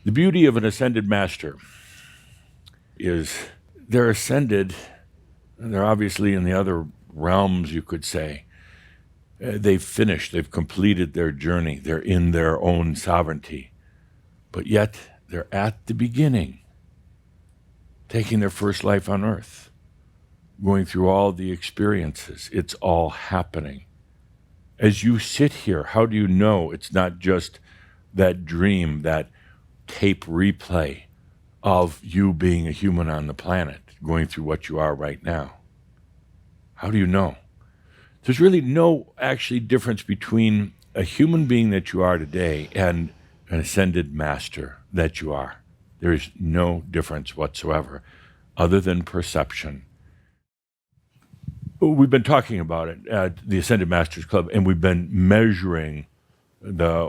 The beauty of an ascended master is they're ascended, and they're obviously in the other realms, you could say. They've finished, they've completed their journey, they're in their own sovereignty. But yet, they're at the beginning, taking their first life on earth, going through all the experiences. It's all happening. As you sit here, how do you know it's not just that dream, that tape replay of you being a human on the planet, going through what you are right now? How do you know? There's really no actually difference between a human being that you are today and an ascended master that you are. There is no difference whatsoever other than perception. We've been talking about it at the Ascended Masters Club, and we've been measuring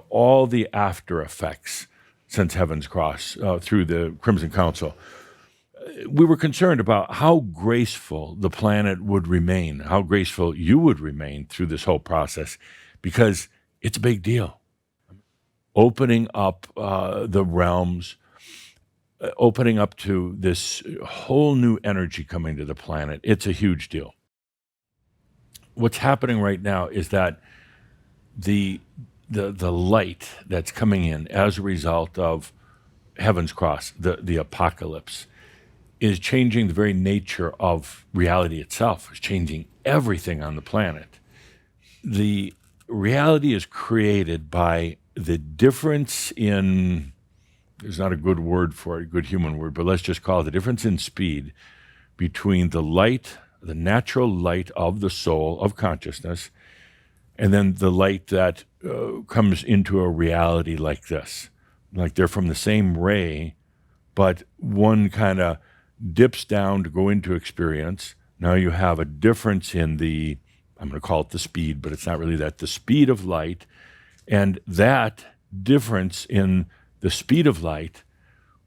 all the after effects since Heaven's Cross through the Crimson Council. We were concerned about how graceful the planet would remain, how graceful you would remain through this whole process, because it's a big deal. Opening up the realms, opening up to this whole new energy coming to the planet, it's a huge deal. What's happening right now is that the light that's coming in as a result of Heaven's Cross, the apocalypse, is changing the very nature of reality itself. It's changing everything on the planet. The reality is created by the difference in, there's not a good word for it, a good human word, but let's just call it the difference in speed between the light, the natural light of the soul, of consciousness, and then the light that comes into a reality like this. Like they're from the same ray, but one kind of dips down to go into experience. Now you have a difference in the, I'm going to call it the speed, but it's not really that, the speed of light. And that difference in the speed of light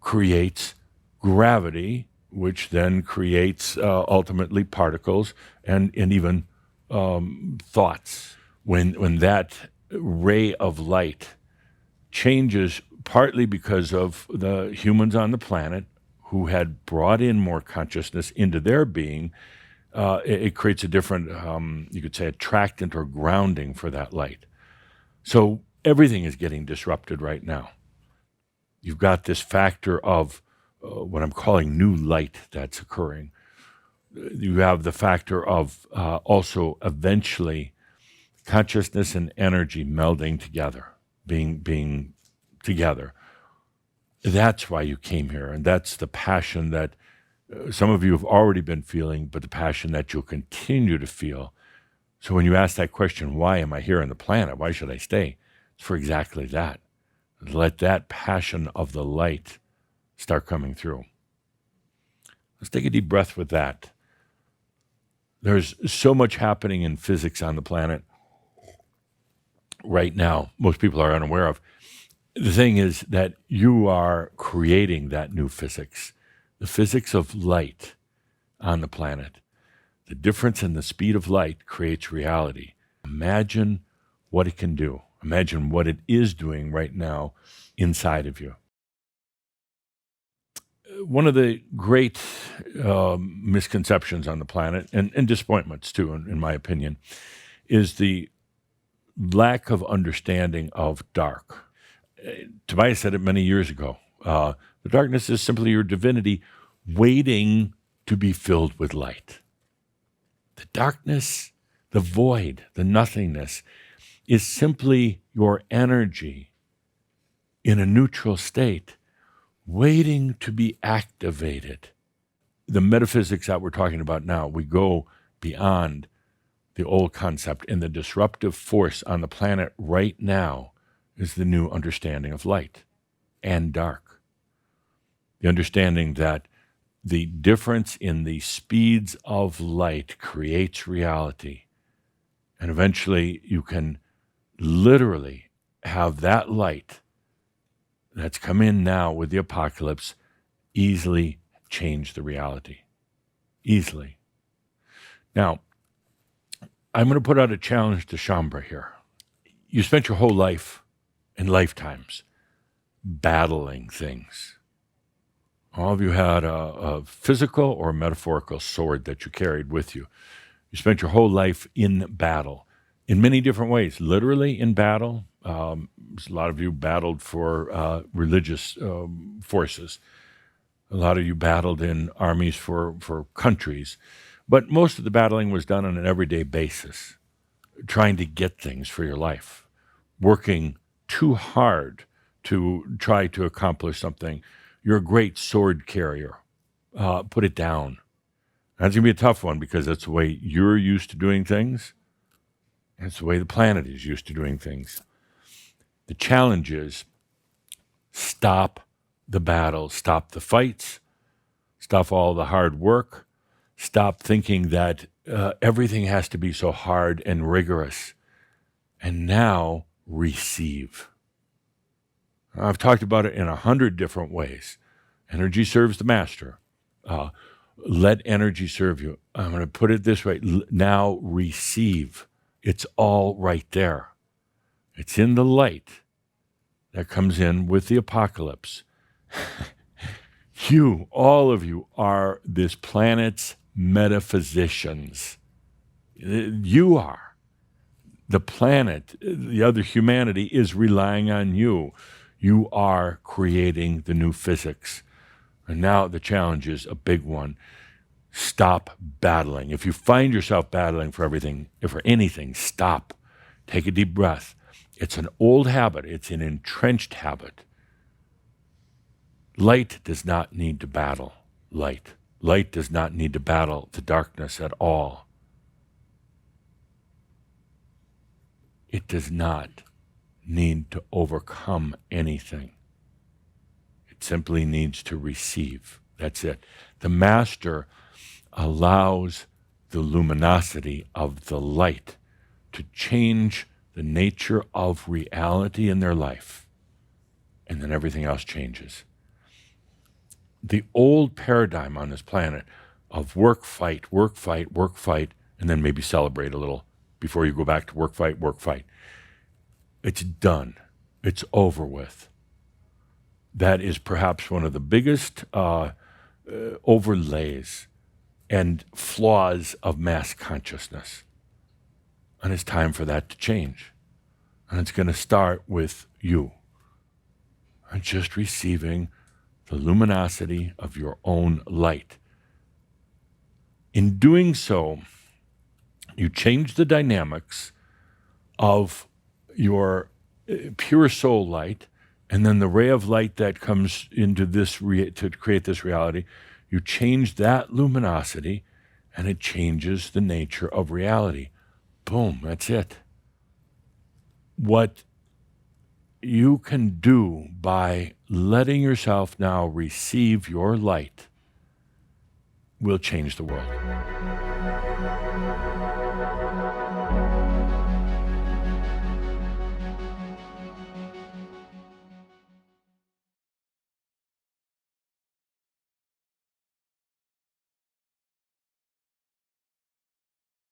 creates gravity, which then creates ultimately particles and even thoughts. When that ray of light changes, partly because of the humans on the planet who had brought in more consciousness into their being, it creates a different, you could say, attractant or grounding for that light. So everything is getting disrupted right now. You've got this factor of what I'm calling new light that's occurring. You have the factor of also eventually consciousness and energy melding together, being together. That's why you came here, and that's the passion that some of you have already been feeling, but the passion that you'll continue to feel. So when you ask that question, why am I here on the planet? Why should I stay? It's for exactly that. Let that passion of the light start coming through. Let's take a deep breath with that. There's so much happening in physics on the planet right now, most people are unaware of. The thing is that you are creating that new physics, the physics of light on the planet. The difference in the speed of light creates reality. Imagine what it can do. Imagine what it is doing right now inside of you. One of the great misconceptions on the planet, and disappointments too, in my opinion, is the lack of understanding of dark. Tobias said it many years ago. The darkness is simply your divinity waiting to be filled with light. The darkness, the void, the nothingness is simply your energy in a neutral state, waiting to be activated. The metaphysics that we're talking about now, we go beyond the old concept, and the disruptive force on the planet right now is the new understanding of light and dark. The understanding that the difference in the speeds of light creates reality. And eventually you can literally have that light that's come in now with the apocalypse easily change the reality. Easily. Now, I'm going to put out a challenge to Shaumbra here. You spent your whole life and lifetimes battling things. All of you had a physical or metaphorical sword that you carried with you. You spent your whole life in battle in many different ways, literally in battle. A lot of you battled for religious forces. A lot of you battled in armies for countries. But most of the battling was done on an everyday basis, trying to get things for your life, working too hard to try to accomplish something. You're a great sword carrier. Put it down. That's going to be a tough one because that's the way you're used to doing things. That's the way the planet is used to doing things. The challenge is stop the battle, stop the fights, stop all the hard work, stop thinking that everything has to be so hard and rigorous. And now receive. I've talked about it in 100 different ways. Energy serves the master. Let energy serve you. I'm going to put it this way. Now receive. It's all right there. It's in the light that comes in with the apocalypse. You, all of you, are this planet's metaphysicians. You are. The planet, the other humanity, is relying on you. You are creating the new physics. And now the challenge is a big one. Stop battling. If you find yourself battling for everything, for anything, stop. Take a deep breath. It's an old habit. It's an entrenched habit. Light does not need to battle light. Light does not need to battle the darkness at all. It does not need to overcome anything. It simply needs to receive. That's it. The master allows the luminosity of the light to change the nature of reality in their life, and then everything else changes. The old paradigm on this planet of work, fight, and then maybe celebrate a little before you go back to work, fight. It's done. It's over with. That is perhaps one of the biggest overlays and flaws of mass consciousness. And it's time for that to change. And it's going to start with you. And just receiving the luminosity of your own light. In doing so, you change the dynamics of your pure soul light, and then the ray of light that comes into this to create this reality, you change that luminosity, and it changes the nature of reality. Boom, that's it. What you can do by letting yourself now receive your light will change the world.